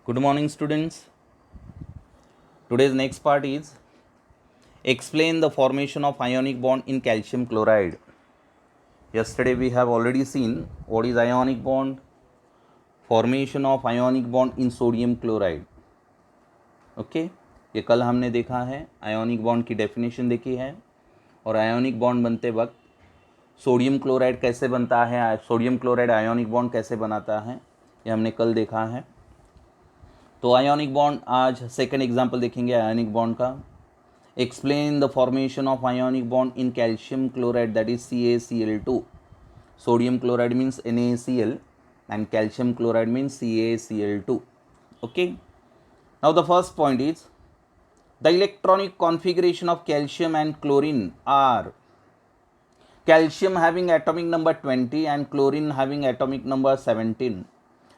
Good morning, students. Today's next part is explain the formation of ionic bond in calcium chloride. Yesterday we have already seen what is ionic bond, formation of ionic bond in sodium chloride. Okay, ये कल हमने देखा है, ionic bond की definition देखी है और ionic bond बनते वक्त सोडियम क्लोराइड कैसे बनता है, सोडियम क्लोराइड आयोनिक बॉन्ड कैसे बनाता है, ये हमने कल देखा है. तो आयोनिक बॉन्ड आज सेकंड एग्जांपल देखेंगे आयोनिक बॉन्ड का. Explain the formation of ionic bond in calcium chloride that is CaCl2. Sodium chloride means NaCl and calcium chloride means CaCl2. Okay. Now the first point is the electronic configuration of calcium and chlorine are calcium having atomic number 20 and chlorine having atomic number 17.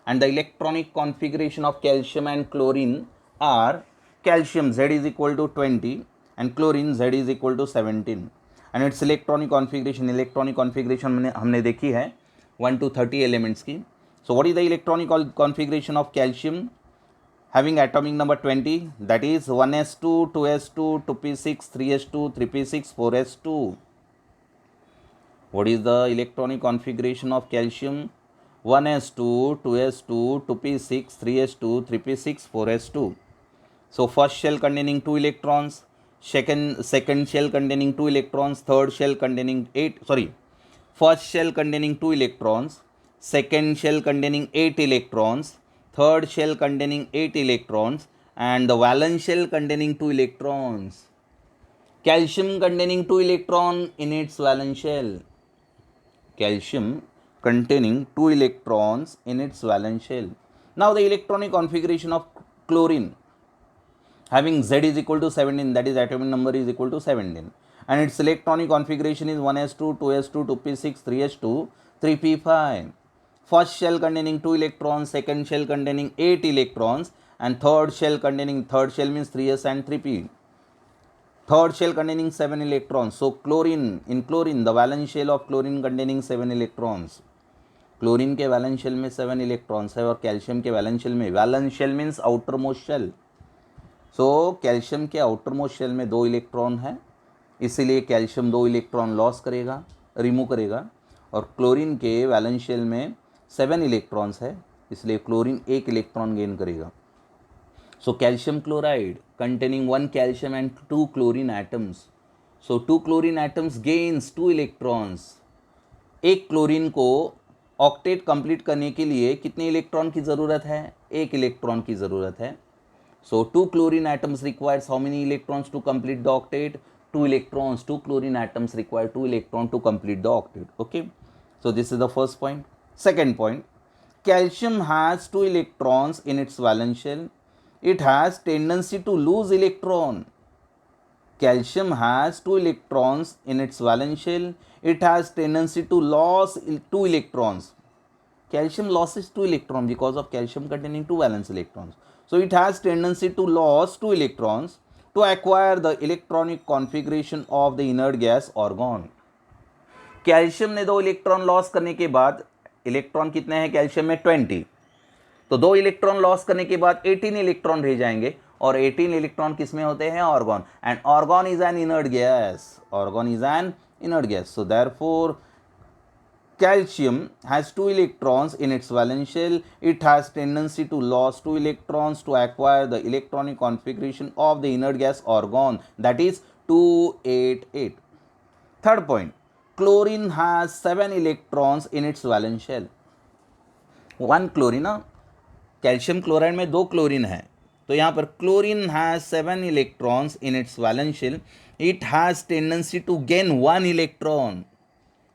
And the electronic configuration of calcium and chlorine are calcium Z is equal to 20 and chlorine Z is equal to 17. And its electronic configuration हमने देखी है 1 to 30 elements की. So what is the electronic configuration of calcium having atomic number 20? That is 1s2, 2s2, 2p6, 3s2, 3p6, 4s2. What is the electronic configuration of calcium? 1s2, 2s2, 2p6, 3s2, 3p6, 4s2. So first shell containing 2 electrons, second shell containing 2 electrons, third shell containing first shell containing 2 electrons, second shell containing 8 electrons, third shell containing 8 electrons, and the valence shell containing 2 electrons. Calcium containing 2 electrons in its valence shell. Calcium containing 2 electrons in its valence shell. Now the electronic configuration of chlorine having Z is equal to 17, that is atomic number is equal to 17, and its electronic configuration is 1s2, 2s2, 2p6, 3s2, 3p5. First shell containing 2 electrons, second shell containing 8 electrons, and third shell means 3s and 3p. Third shell containing 7 electrons. So chlorine, in chlorine, the valence shell of chlorine containing 7 electrons. Chlorine के valence shell में 7 electrons है और calcium के valence shell में, valence shell means outermost shell. So calcium के outermost shell में 2 electron है, इसीलिए कैल्शियम 2 इलेक्ट्रॉन लॉस करेगा, रिमूव करेगा, और क्लोरीन के वैलेंस शेल में 7 इलेक्ट्रॉन्स है, इसलिए क्लोरीन 1 इलेक्ट्रॉन गेन करेगा. So calcium chloride containing 1 calcium and 2 chlorine atoms. So 2 chlorine atoms gains 2 electrons. एक क्लोरीन को ऑक्टेट कंप्लीट करने के लिए कितने इलेक्ट्रॉन की ज़रूरत है? 1 इलेक्ट्रॉन की ज़रूरत है. So 2 chlorine atoms requires how many electrons to complete the octet? 2 electrons. 2 chlorine atoms require 2 electrons to complete the octet. Okay. So this is the first point. Second point, calcium has 2 electrons in its valence shell. It has tendency to lose electron. Calcium has 2 electrons in its valence shell. It has tendency to lose 2 electrons. Calcium loses 2 electrons because of calcium containing 2 valence electrons. So it has tendency to lose 2 electrons to acquire the electronic configuration of the inert gas argon. Calcium ने 2 electron loss करने के बाद, electron कितने हैं calcium में? 20. तो 2 electron loss करने के बाद 18 इलेक्ट्रॉन रह जाएंगे, और 18 इलेक्ट्रॉन किस में होते हैं? Argon. And argon is an inert gas. Argon is an inert gas. So therefore calcium has 2 electrons in its valence shell. It has tendency to lose 2 electrons to acquire the electronic configuration of the inert gas argon, that is 288. Third point, chlorine has 7 electrons in its valence shell. 1 chlorine, calcium chloride में 2 chlorine है, तो यहाँ पर chlorine has 7 electrons in its valence shell. It has tendency to gain 1 electron.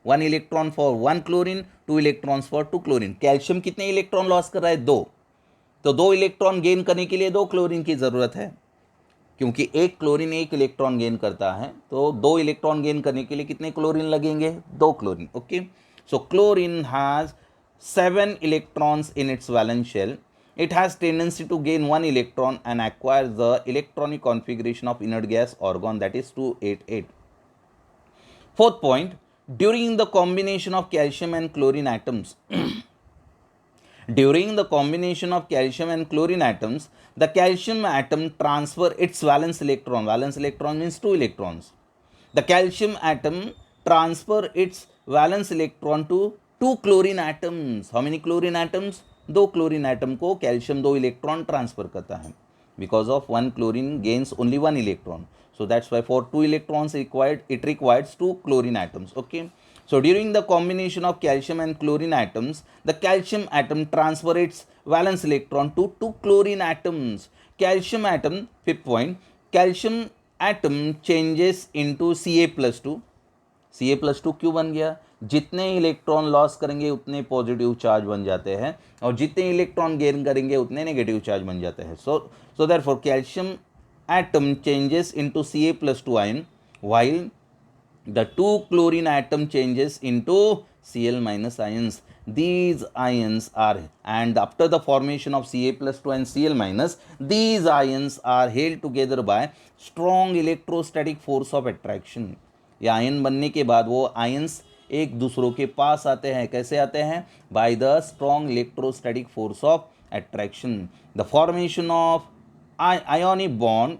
1 electron for 1 chlorine, 2 electrons for 2 chlorine. Calcium कितने electron loss कर रहा है? 2. तो 2 इलेक्ट्रॉन गेन करने के लिए 2 क्लोरीन की ज़रूरत है, क्योंकि 1 क्लोरीन 1 इलेक्ट्रॉन गेन करता है, तो 2 इलेक्ट्रॉन गेन करने के लिए कितने क्लोरीन लगेंगे? 2 chlorine. Okay. So chlorine has 7 electrons in its valence shell. It has tendency to gain 1 electron and acquire the electronic configuration of inert gas argon, that is 288. Fourth point, during the combination of calcium and chlorine atoms During the combination of calcium and chlorine atoms, the calcium atom transfer its valence electron. Valence electron means 2 electrons. The calcium atom transfer its valence electron to 2 chlorine atoms. How many chlorine atoms? 2 chlorine atom को calcium 2 electron transfer करता है. Because of 1 chlorine gains only 1 electron. So that's why for 2 electrons required, it requires 2 chlorine atoms. Okay. So during the combination of calcium and chlorine atoms, the calcium atom transfer its valence electron to 2 chlorine atoms. Calcium atom, fifth point, calcium atom changes into Ca+2. Ca+2 क्यों बन गया? जितने electron loss करेंगे उतने positive charge बन जाते हैं और जितने इलेक्ट्रॉन गेन करेंगे उतने नेगेटिव चार्ज बन जाते हैं. So therefore calcium atom changes into Ca+2 ion while the 2 chlorine atom changes into Cl minus ions. These ions are, and after the formation of Ca+2 and Cl minus, these ions are held together by strong electrostatic force of attraction. ये ion बनने के बाद वो ions एक दूसरों के पास आते हैं. कैसे आते हैं? By the strong electrostatic force of attraction. The formation of ionic bond,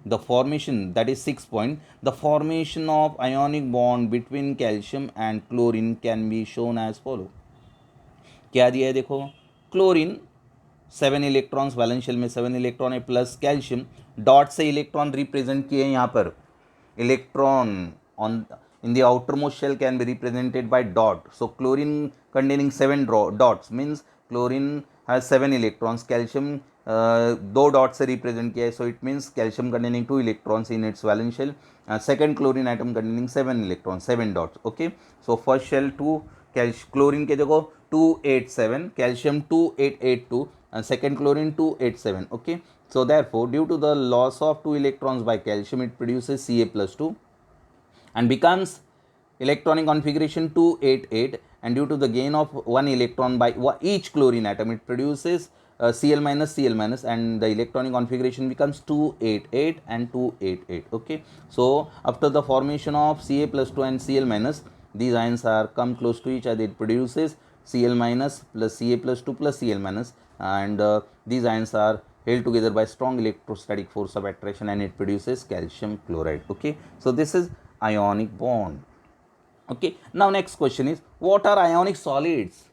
the formation, that is 6 point, the formation of ionic bond between calcium and chlorine can be shown as follow. क्या दिया है देखो, chlorine 7 electrons, वैलेंशियल में 7 electron है, plus calcium dot से electron represent किए हैं यहाँ पर. Electron on in the outermost shell can be represented by dot. So chlorine containing 7 dots means chlorine has 7 electrons. Calcium दो डॉट से रिप्रेजेंट किया है, so it means calcium containing 2 electrons in its valence shell. Second chlorine atom containing 7 electron, 7 dots. Okay, so first shell 2 chlorine के देखो 287, calcium 2882 and second chlorine 287. Okay, so therefore due to the loss of 2 electrons by calcium, it produces Ca+2 and becomes electronic configuration 288, and due to the gain of 1 electron by each chlorine atom, it produces Cl minus, Cl minus, and the electronic configuration becomes 288 and 288. Okay, so after the formation of Ca+2 and Cl minus, these ions are come close to each other. It produces Cl minus plus Ca+2 plus Cl minus, and these ions are held together by strong electrostatic force of attraction, and it produces calcium chloride. Okay, so this is ionic bond. Okay, now next question is, what are ionic solids?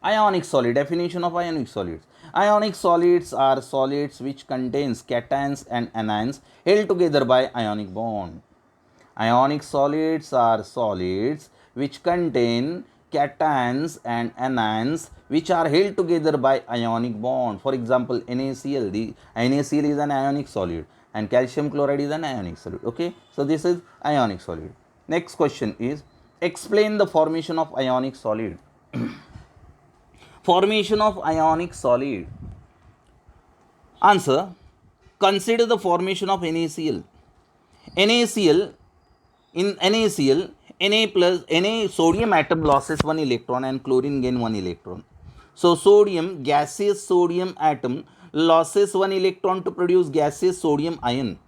Ionic solid, definition of ionic solids. Ionic solids are solids which contains cations and anions held together by ionic bond. Ionic solids are solids which contain cations and anions which are held together by ionic bond. For example, NaCl. The NaCl is an ionic solid and calcium chloride is an ionic solid. Okay, so this is ionic solid. Next question is, explain the formation of ionic solid. Formation of ionic solid. Answer, consider the formation of NaCl. NaCl, in NaCl, Na sodium atom losses 1 electron and chlorine gain 1 electron. So sodium, gaseous sodium atom losses 1 electron to produce gaseous sodium ion.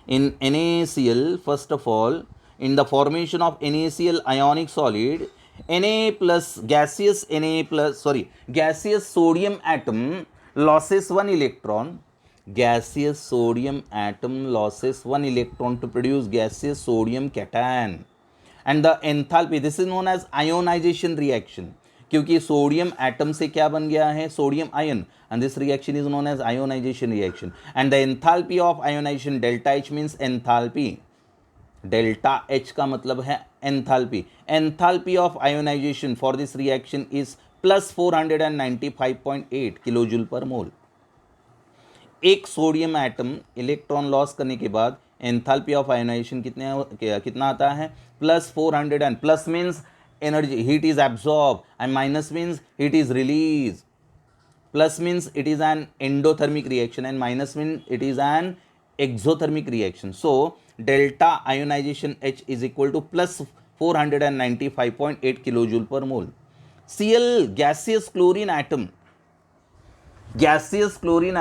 In NaCl, first of all, in the formation of NaCl ionic solid, gaseous sodium atom losses 1 electron. Gaseous sodium atom losses 1 electron to produce gaseous sodium cation. And the enthalpy, this is known as ionization reaction, क्योंकि sodium atom से क्या बन गया है, sodium ion, and this reaction is known as ionization reaction. And the enthalpy of ionization, delta H means enthalpy. Delta H का मतलब है enthalpy. Enthalpy of ionization for this reaction is plus 495.8 kilojoule per मोल. एक sodium atom electron loss करने के बाद enthalpy of ionisation कितना आता है, plus 400, and plus means energy, heat is absorb, and minus means heat is release. Plus means it is an endothermic reaction and minus means it is an exothermic reaction. So delta ionisation H is equal to plus 495.8 kilojoule per mole. Cl, gaseous chlorine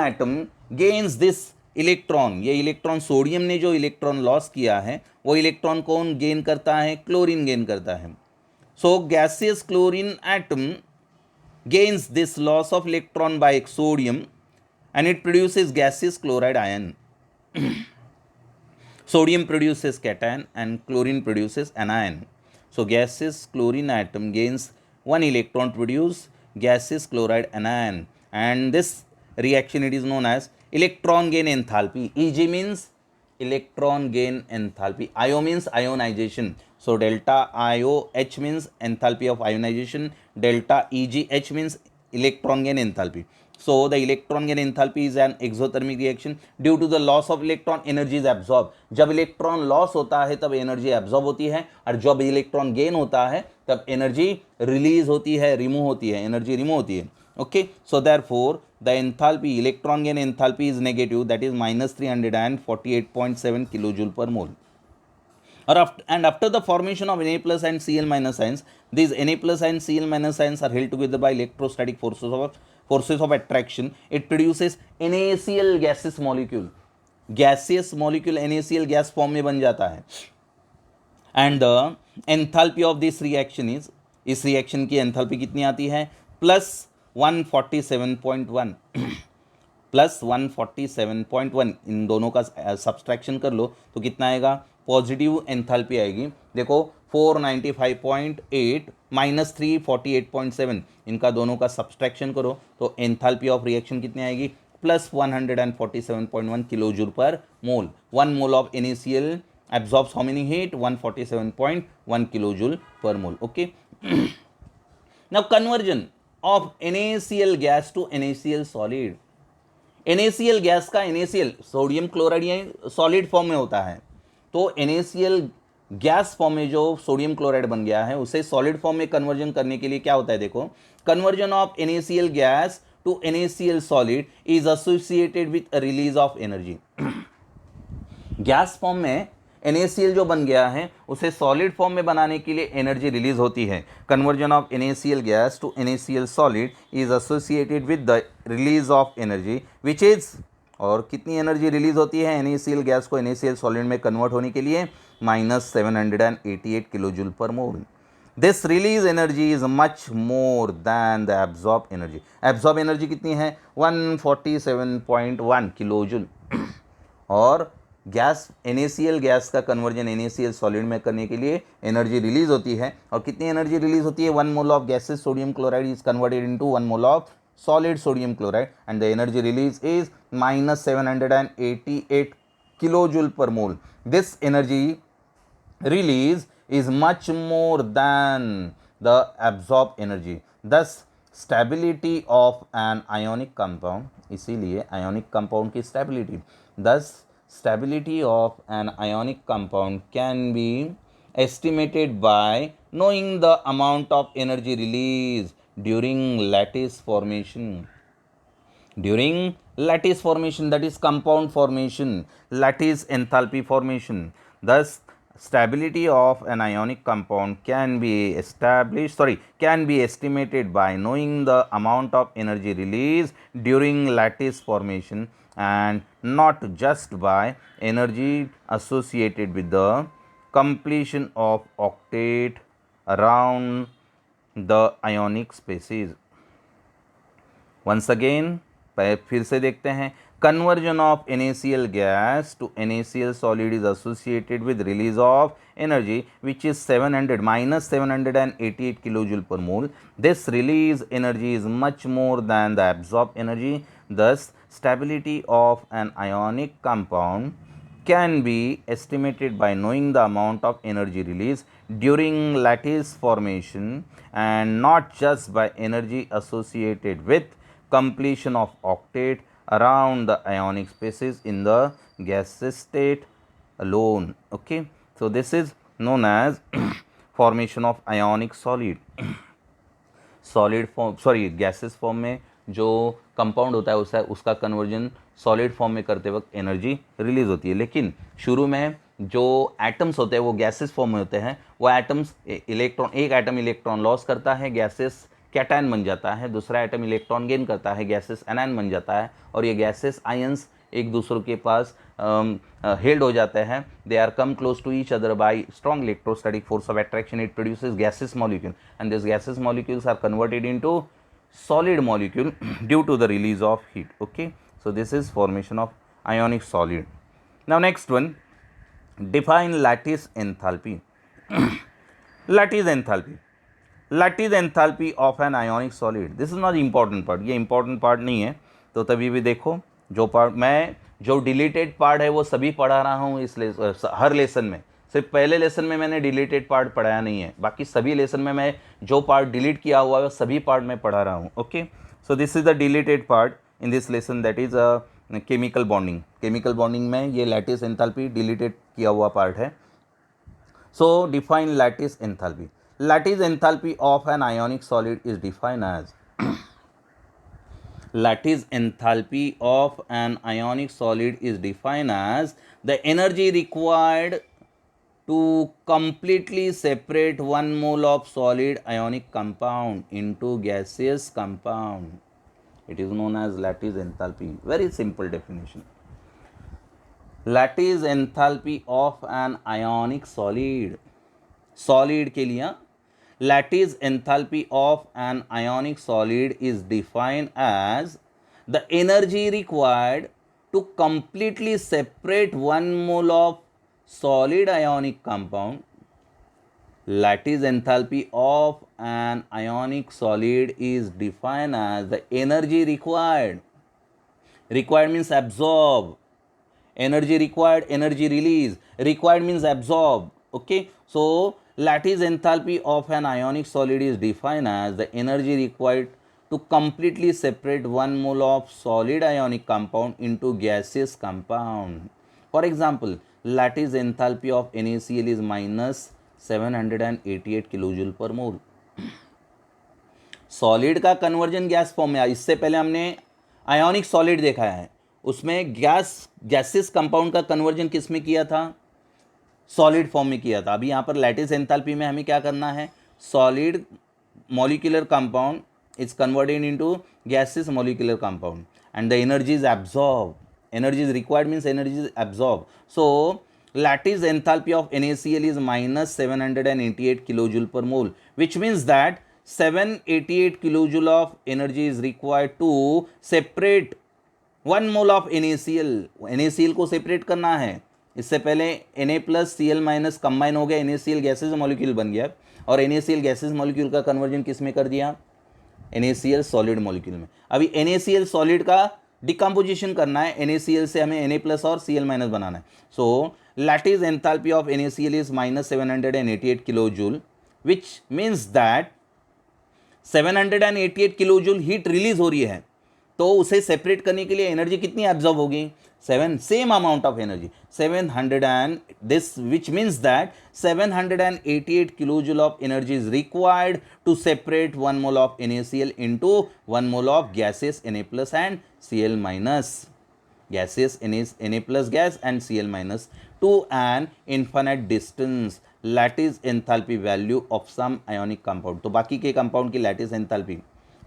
atom gains this electron. ये electron, sodium ने जो electron loss किया है वो electron कौन gain करता है, chlorine gain करता है. So gaseous chlorine atom gains this loss of electron by sodium and it produces gaseous chloride ion. Sodium produces cation and chlorine produces anion. So gaseous chlorine atom gains one electron to produce gaseous chloride anion, and this reaction it is known as electron gain enthalpy. Eg means electron gain enthalpy. Io means ionization. So delta IOH means enthalpy of ionization. Delta EGH means electron gain enthalpy. So the electron gain enthalpy is an exothermic reaction. Due to the loss of electron, energy is absorbed. जब electron loss होता है तब energy absorb होती है, और जब electron gain होता है तब एनर्जी रिलीज होती है, रिमूव होती है, एनर्जी रिमूव होती है. Okay, so therefore the enthalpy, electron gain enthalpy is negative, that is minus 348.7 kilojoule per mole. And after the formation of Na plus and Cl minus ions, these Na plus and Cl minus ions are held together by electrostatic forces of attraction. It produces NaCl gaseous molecule. Gaseous molecule NaCl gas form में बन जाता है. And the enthalpy of this reaction is, इस reaction की enthalpy कितनी आती है? Plus 147.1 plus 147.1. इन दोनों का सब्सट्रैक्शन कर लो तो कितना आएगा? पॉजिटिव एंथैल्पी आएगी. देखो 495.8 माइनस 348.7, इनका दोनों का सब्सट्रैक्शन करो तो एंथैल्पी ऑफ रिएक्शन कितनी आएगी? Plus 147.1 kilojoule per mole. 1 mole of NaCl absorbs how many heat? 147.1 kilojoule per mole. Okay. Now conversion of NaCl gas to NaCl solid. NaCl gas का NaCl sodium chloride ये solid form में होता है, तो NaCl gas form में जो sodium chloride बन गया है उसे सॉलिड फॉर्म में कन्वर्जन करने के लिए क्या होता है? देखो, conversion of NaCl gas to NaCl solid is associated with release of energy. Gas form में NaCl जो बन गया है उसे सॉलिड फॉर्म में बनाने के लिए एनर्जी रिलीज होती है. Conversion of NaCl gas to NaCl solid is associated with the release of energy which is, और कितनी एनर्जी रिलीज होती है NaCl गैस को NaCl सॉलिड में कन्वर्ट होने के लिए? Minus 788 kilojoule per mole. This release energy is much more than the absorb energy. Absorb energy कितनी है? 147.1 किलो जूल. और गैस NaCl गैस का कन्वर्जन NaCl सॉलिड में करने के लिए एनर्जी रिलीज होती है, और कितनी एनर्जी रिलीज होती है? 1 mole of gases sodium chloride is converted into 1 mole of solid sodium chloride, and the energy release is minus 788 kilojoule per mole. This energy release is much more than the absorbed energy. Thus stability of an ionic compound, इसीलिए ionic compound की stability, thus stability of an ionic compound can be estimated by knowing the amount of energy released during lattice formation. During lattice formation, that is compound formation, lattice enthalpy formation. Thus stability of an ionic compound can be estimated by knowing the amount of energy released during lattice formation, and not just by energy associated with the completion of octet around the ionic species. Once again, फिर से देखते हैं. Conversion of NaCl gas to NaCl solid is associated with release of energy which is minus 788 kilojoule per mole. This release energy is much more than the absorbed energy. Thus stability of an ionic compound can be estimated by knowing the amount of energy released during lattice formation, and not just by energy associated with completion of octet around the ionic spaces in the gaseous state alone. Okay, so this is known as formation of ionic solid. Solid form gases form में जो compound होता है उसका conversion solid form में करते वक्त energy release होती है. लेकिन शुरू में जो एटम्स होते हैं वो गैसेस फॉर्म में होते हैं. वो एटम्स एक एटम इलेक्ट्रॉन लॉस करता है, गैसेस कैटायन बन जाता है. दूसरा एटम इलेक्ट्रॉन गेन करता है, गैसेस एनायन बन जाता है. और ये गैसेस आयंस एक दूसरे के पास हेल्ड हो जाते हैं. They are come close to each other by strong electrostatic force of attraction. It produces gaseous molecule, and this gaseous molecules are converted into solid molecule due to the release of heat. Okay, so this is formation of ionic solid. Now next one, define lattice enthalpy. lattice enthalpy, lattice enthalpy of an ionic solid. This is not important part, ये important part नहीं है, तो तभी भी देखो जो part मैं जो डिलीटेड पार्ट है वो सभी पढ़ा रहा हूँ इस हर लेसन में। सिर्फ पहले लेसन में मैंने डिलीटेड पार्ट पढ़ाया नहीं है, बाकी सभी लेसन में मैं जो पार्ट डिलीट किया हुआ है सभी पार्ट में पढ़ा रहा हूँ। Okay, so this is the deleted part in this lesson, that is chemical bonding. Chemical bonding में ये लैटिस एंथैल्पी डिलीटेड किया हुआ पार्ट है। सो define lattice enthalpy. Lattice enthalpy of an ionic solid is defined as lattice enthalpy of an ionic solid is defined as the energy required to completely separate 1 mole of solid ionic compound into gaseous compound. It is known as lattice enthalpy. Very simple definition. Lattice enthalpy of an ionic solid. Solid के लिए lattice enthalpy of an ionic solid is defined as the energy required to completely separate 1 mole of solid ionic compound. Lattice enthalpy of an ionic solid is defined as the energy required. Required means absorb. Energy required, energy release. Required means absorb. Okay, so lattice enthalpy of an ionic solid is defined as the energy required to completely separate 1 mole of solid ionic compound into gaseous compound. For example, lattice enthalpy of NaCl is minus 788 kilojoule per mole. Solid का conversion gas form में, इससे पहले हमने ionic solid देखा है, उसमें gases compound का conversion किस में किया था? सॉलिड फॉर्म में किया था। अभी यहाँ पर लैटिस एंथैल्पी में हमें क्या करना है? Solid molecular compound is converted into gases molecular compound and the energy is absorb. Energy is required means energy is absorb. So lattice enthalpy of NaCl is minus 788 kilojoule per mole, which means that 788 kilojoule of energy is required to separate 1 mole of NaCl. NaCl को separate करना है। इससे पहले Na plus Cl minus combine हो गया, NaCl gases molecule बन गया और NaCl गैसेज मॉलिक्यूल का कन्वर्जन किस में कर दिया? NaCl सॉलिड मॉलिक्यूल में। अभी NaCl सॉलिड का डिकम्पोजिशन करना है, NaCl से हमें Na प्लस और Cl माइनस बनाना है। सो lattice enthalpy of NaCl is minus 788 kilojoule, which means that 788 kilojoule heat release हो रही है, तो उसे सेपरेट करने के लिए एनर्जी कितनी एब्जॉर्ब होगी? 7, same amount of energy 700 and this which means that 788 kilojoule of energy is required to separate 1 mole of NaCl into 1 mole of gaseous Na plus and Cl minus, gaseous Na plus gas and Cl minus to an infinite distance lattice enthalpy value of some ionic compound. तो बाकी के compound की lattice enthalpy,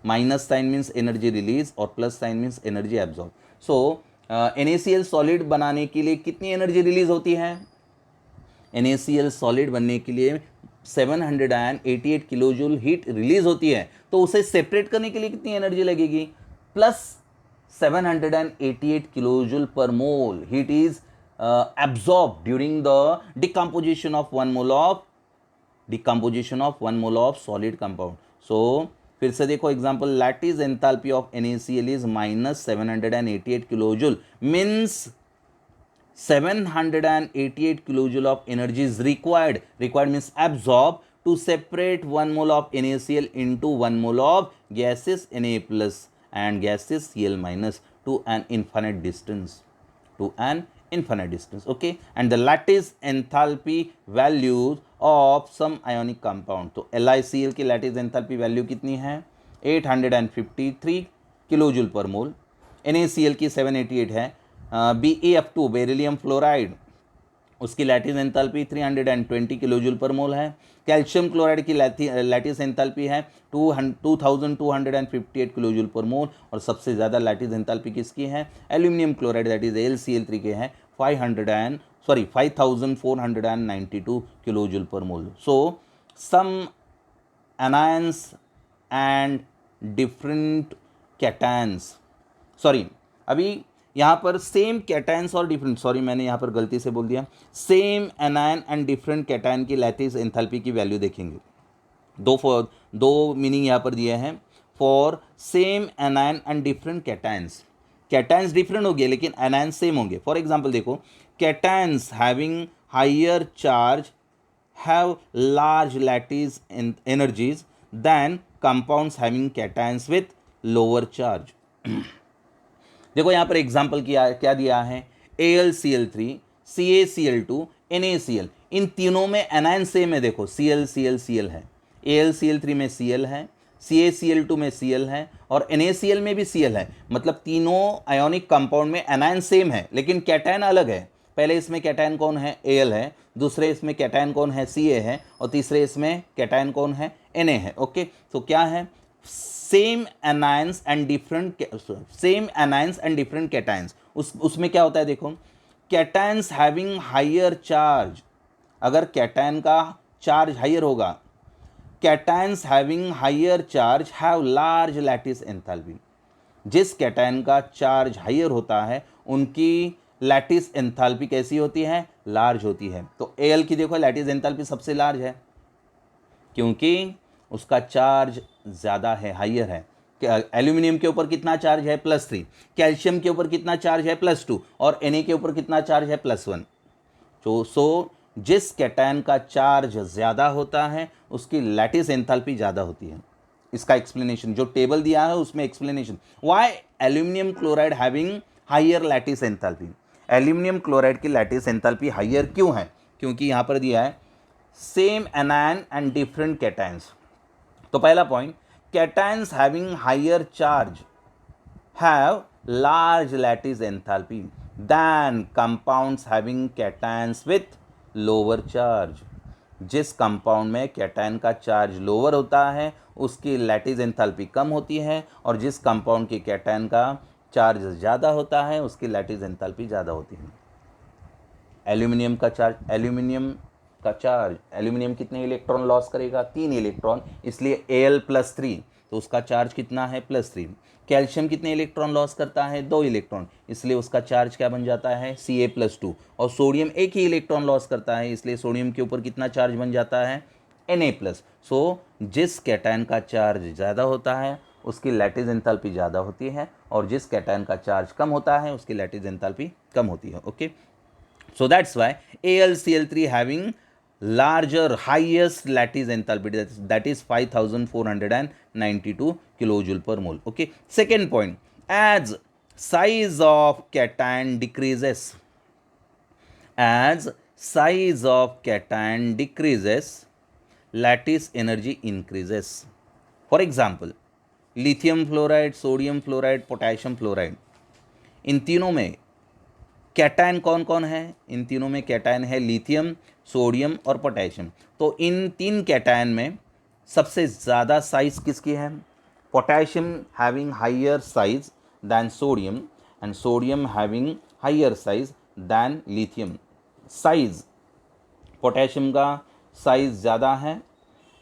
minus sign means energy release और plus sign means energy absorb. So NaCl solid बनाने के लिए कितनी energy release होती है? NaCl सॉलिड बनने के लिए 788 किलोजूल हीट रिलीज होती है, तो उसे सेपरेट करने के लिए कितनी एनर्जी लगेगी? Plus 788 kilojoule per mole heat is absorbed during the decomposition of 1 mole of solid compound. So फिर से देखो example, lattice enthalpy of NaCl is minus 788 kilojoule, means 788 kilojoule of energy is required means absorb to separate 1 mole of NaCl into 1 mole of gases Na plus and gases Cl minus to an infinite distance, okay, and the lattice enthalpy values of some ionic compound. तो LiCl की lattice enthalpy value कितनी है? 853 kilojoule per मोल। NaCl की 788 है। BeF2 beryllium fluoride, उसकी lattice enthalpy 320 kilojoule per मोल है। Calcium chloride की lattice enthalpy है 2258 किलोजूल पर मोल, और सबसे ज़्यादा लैटिस एंथैल्पी किसकी है? Aluminium chloride that is AlCl3 के हैं 5492 kilojoule per mole. So some anions and different cations, sorry अभी यहाँ पर सेम कैटायंस और डिफरेंट, सॉरी मैंने यहाँ पर गलती से बोल दिया, same anion and different cation की लैटिस एंथैल्पी की वैल्यू देखेंगे। दो मीनिंग यहाँ पर दिए हैं, for same anion and different cations. Cations different हो गए लेकिन एनायन सेम होंगे। फॉर एग्जांपल देखो, cations having higher charge have large lattice energies then compounds having cations with lower charge. देखो यहाँ पर एग्जाम्पल क्या दिया है, AlCl3, CaCl2, NaCl, इन तीनों में एनायन सेम है। देखो Cl Cl Cl है, AlCl3 में Cl है, CaCl2 में Cl है और NaCl में भी Cl है। मतलब तीनों आयोनिक कंपाउंड में एनायन सेम है लेकिन कैटायन अलग है। पहले इसमें कैटायन कौन है, Al है, दूसरे इसमें कैटायन कौन है, Ca है, और तीसरे इसमें कैटायन कौन है, Na है। ओके, तो क्या है, same anions and different cations. उसमें क्या होता है, देखो कैटायंस हैविंग हायर चार्ज, अगर कैटायन का चार्ज हायर होगा, cations having higher charge have large lattice enthalpy. जिस कैटायन का चार्ज हायर होता है उनकी लैटिस एंथैल्पी कैसी होती है, लार्ज होती है। तो Al की देखो लैटिस एंथैल्पी सबसे लार्ज है क्योंकि उसका चार्ज ज़्यादा है, हाइयर है। एल्यूमिनियम के ऊपर कितना चार्ज है, +3, कैल्शियम के ऊपर कितना चार्ज है, +2, और Na के ऊपर कितना चार्ज है, +1। तो सो जिस कैटायन का चार्ज ज़्यादा होता है उसकी लैटिस एंथैल्पी ज़्यादा होती है। इसका एक्सप्लेनेशन जो टेबल दिया है उसमें explanation, why aluminium chloride having higher lattice enthalpy. Aluminium chloride की लैटिस एंथैल्पी हाइयर क्यों है, क्योंकि यहाँ पर दिया है same anion and different cations. तो पहला point, cations having higher charge have large lattice enthalpy than compounds having cations with lower charge. जिस कंपाउंड में कैटायन का चार्ज लोअर होता है उसकी लैटिस एंथैल्पी कम होती है, और जिस कंपाउंड की कैटायन का चार्ज ज़्यादा होता है उसकी लैटिस एंथैल्पी ज़्यादा होती है। एल्यूमिनियम का चार्ज, एल्यूमिनियम कितने इलेक्ट्रॉन लॉस करेगा, 3 इलेक्ट्रॉन, इसलिए Al+3, तो उसका चार्ज कितना है, +3। कैल्शियम कितने इलेक्ट्रॉन लॉस करता है, 2 इलेक्ट्रॉन, इसलिए उसका चार्ज क्या बन जाता है, Ca+2। और सोडियम एक ही इलेक्ट्रॉन लॉस करता है इसलिए सोडियम के ऊपर कितना चार्ज बन जाता है, Na+। सो जिस कैटायन का चार्ज ज़्यादा होता है उसकी लैटिस एंथैल्पी ज़्यादा होती है, और जिस कैटायन का चार्ज कम होता है उसकी लैटिस एंथैल्पी कम होती है। Okay, so that's why AlCl3 having larger highest lattice enthalpy, that is 5492 kilojoule per mole. Okay, second point, as size of cation decreases, as size of cation decreases, lattice energy increases. For example, lithium fluoride, sodium fluoride, potassium fluoride, इन तीनों में cation कौन कौन है, इन तीनों में cation है lithium, sodium और potassium. तो इन तीन कैटायन में सबसे ज़्यादा साइज किसकी है, potassium having higher size than sodium and sodium having higher size than lithium. Size potassium का साइज ज़्यादा है।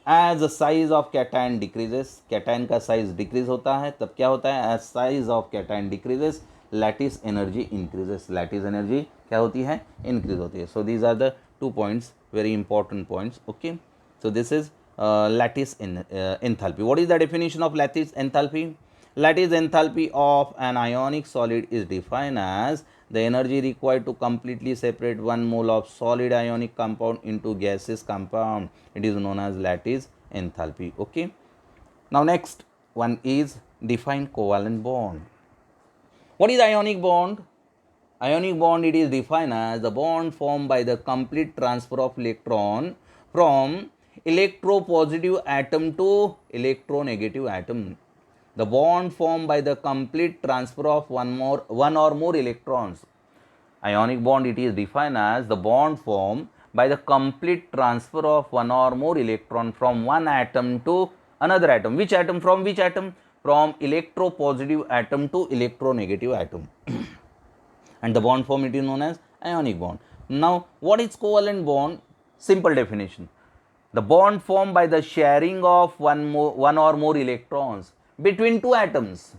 As the size of cation decreases, cation का साइज डिक्रीज होता है, तब क्या होता है, as size of cation decreases lattice energy increases, lattice energy क्या होती है, इंक्रीज होती है। So these are the 2 points, very important points. Okay, so this is lattice enthalpy. What is the definition of lattice enthalpy? Lattice enthalpy of an ionic solid is defined as the energy required to completely separate 1 mole of solid ionic compound into gaseous compound. It is known as lattice enthalpy. Okay, now next one is define covalent bond. What is ionic bond? Ionic bond, it is defined as the bond formed by the complete transfer of electron from electropositive atom to electronegative atom. The bond formed by the complete transfer of one or more electrons. Ionic bond, it is defined as the bond formed by the complete transfer of one or more electron from one atom to another atom. Which atom? From which atom? From electropositive atom to electronegative atom. And the bond form, it is known as ionic bond. Now, what is covalent bond? Simple definition. The bond formed by the sharing of one or more electrons between two atoms.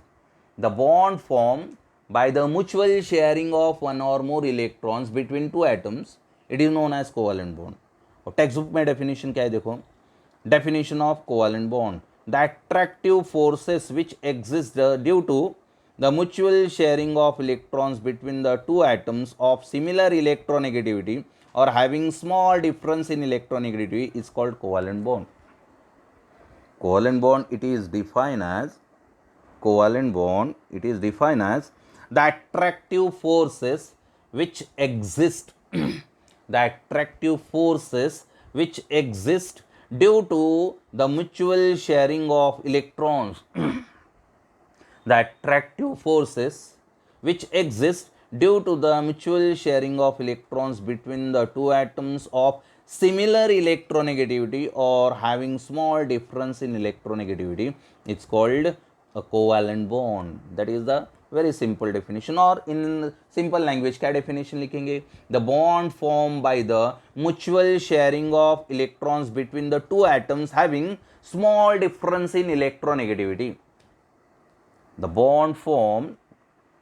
The bond formed by the mutual sharing of one or more electrons between two atoms, it is known as covalent bond. और text book में definition क्या है देखो, definition of covalent bond: the attractive forces which exist due to the mutual sharing of electrons between the two atoms of similar electronegativity or having small difference in electronegativity is called covalent bond. Covalent bond, it is defined as the attractive forces which exist the attractive forces which exist due to the mutual sharing of electrons the attractive forces which exist due to the mutual sharing of electrons between the two atoms of similar electronegativity or having small difference in electronegativity, it's called a covalent bond. That is the very simple definition. और in simple language क्या definition लिखेंगे? The bond formed by the mutual sharing of electrons between the two atoms having small difference in electronegativity. The bond formed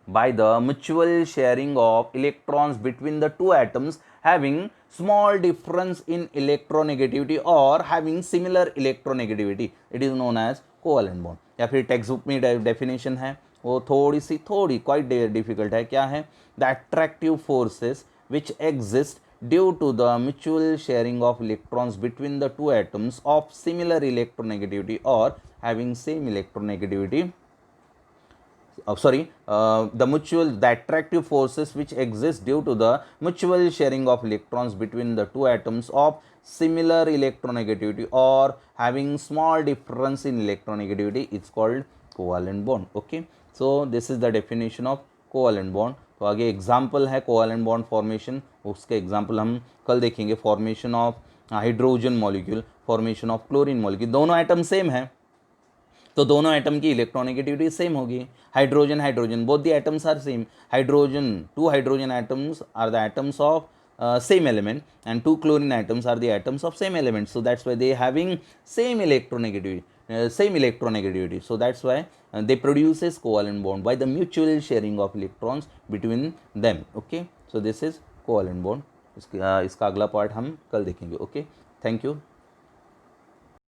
by the mutual sharing of electrons between the two atoms having small difference in electronegativity or having similar electronegativity, it is known as covalent bond. या फिर text book में definition है वो थोड़ी quite difficult है. क्या है? The attractive forces which exist due to the mutual sharing of electrons between the two atoms of similar electronegativity और having same electronegativity. The attractive forces which exist due to the mutual sharing of electrons between the two atoms of similar electronegativity or having small difference in electronegativity is called covalent bond. Okay, so this is the definition of covalent bond. तो आगे example है covalent bond formation, उसके example हम कल देखेंगे. Formation of hydrogen molecule, formation of chlorine molecule. दोनों atom same है तो दोनों एटम की इलेक्ट्रोनेगेटिविटी सेम होगी. Hydrogen both the atoms are same. Two hydrogen atoms are the atoms of same element and two chlorine atoms are the atoms of same element, so that's why they having same electronegativity, so that's why they produces covalent bond by the mutual sharing of electrons between them. Okay, so this is covalent bond. इसका अगला part हम कल देखेंगे. Okay, thank you.